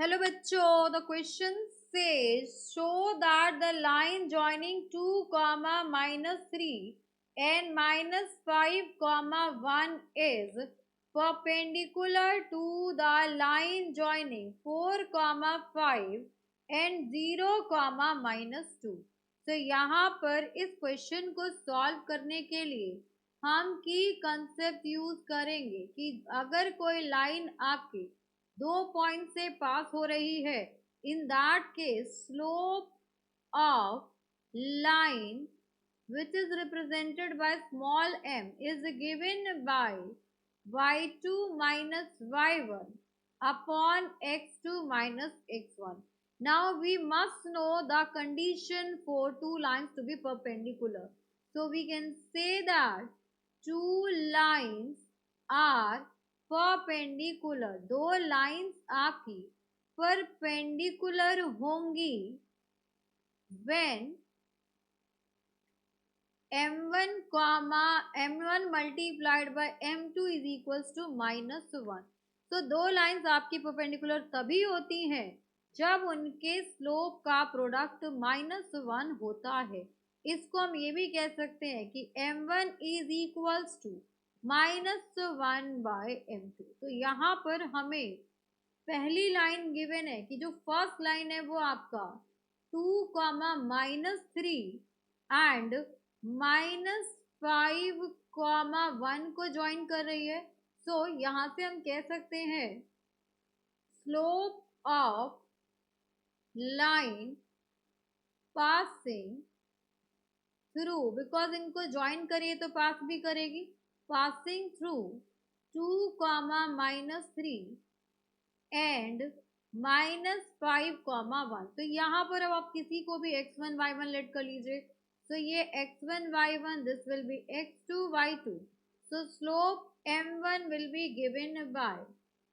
Hello बच्चों, the question says show that the line joining 2 comma minus 3 and minus 5 comma 1 is perpendicular to the line joining 4 comma 5 and 0 comma minus 2. तो यहाँ पर इस question को solve करने के लिए हम की कंसेप्ट यूज करेंगे कि अगर कोई लाइन आपकी 2 पॉइंट से पास हो रही है, in that case slope of line which is represented by small m is given by y2 minus y1 upon x2 minus x1. Now we must know the condition for two lines to be perpendicular. So we can say that two lines are perpendicular, दो lines आपकी perpendicular होंगी when m1 multiplied by m2 is equals to -1. तो दो lines आपकी perpendicular तभी होती हैं जब उनके स्लोप का प्रोडक्ट -1 होता है. इसको हम ये भी कह सकते हैं कि m1 is equals to -1/m2. तो यहाँ पर हमें पहली लाइन गिवन है कि जो फर्स्ट लाइन है वो आपका 2 -3 एंड -5 को ज्वाइन कर रही है. सो यहाँ से हम कह सकते हैं slope of line passing through, because इनको ज्वाइन करिए तो पास भी करेगी, passing through 2 -3 and -5 1. तो यहाँ पर अब आप किसी को भी x1 y1 लेट कर लीजिए. तो ये x1 y1, this will be x2 y2. So slope m1 will be given by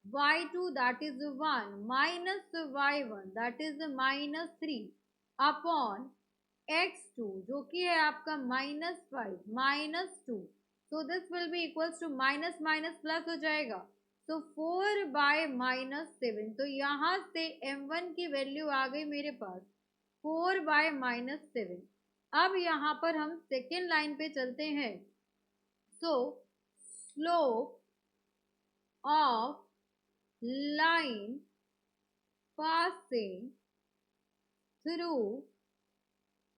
y2 that is 1 minus y1 that is -3 upon x2 जो कि है आपका -5 -2. So this will be equals to minus minus plus हो जाएगा. So 4/-7. तो यहाँ से m1 की वैल्यू आ गई मेरे पास 4/-7. अब यहाँ पर हम सेकेंड लाइन पे चलते हैं. So slope of line passing through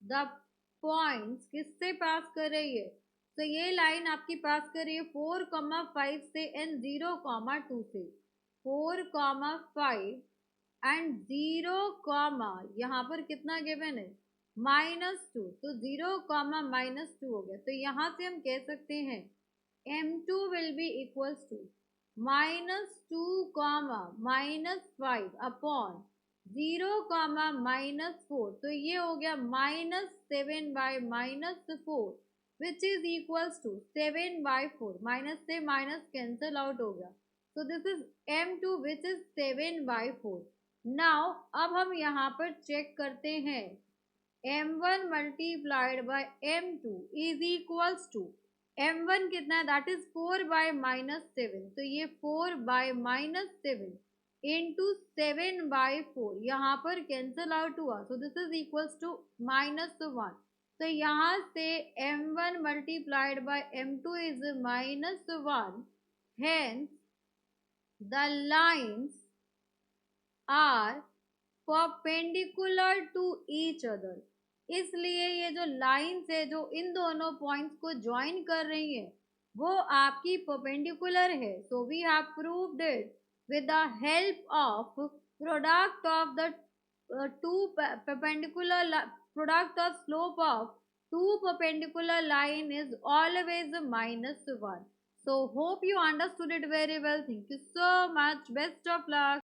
the points किससे पास कर रही है? तो ये लाइन आपकी पास कर रही है 4,5 से एंड 0,2 से. 4,5 एंड 0, यहाँ पर कितना गिवन है -2. तो 0, -2 हो गया. तो यहाँ से हम कह सकते हैं m2 will be equals to -2, -5 upon 0, -4. तो ये हो गया -7/-4 which is equals to 7/4. Minus से माइनस कैंसल आउट हो गया. so this is m2 which is 7/4. now अब हम यहाँ पर चेक करते हैं m1 multiplied by m2 is equals to m1 कितना है दैट इज 4/-7. तो ये 4/-7 इंटू 7/4 यहाँ पर कैंसल आउट हुआ. So this is equals to -1. तो यहाँ से m1 multiplied by m2 is -1. Hence the lines are perpendicular to each other. इसलिए ये जो लाइन्स है जो इन दोनों पॉइंट्स को ज्वाइन कर रही है वो आपकी परपेंडिकुलर है. So we have proved it with the help of product of the two perpendicular product of slope of two perpendicular line is always -1. So hope you understood it very well. Thank you so much. Best of luck.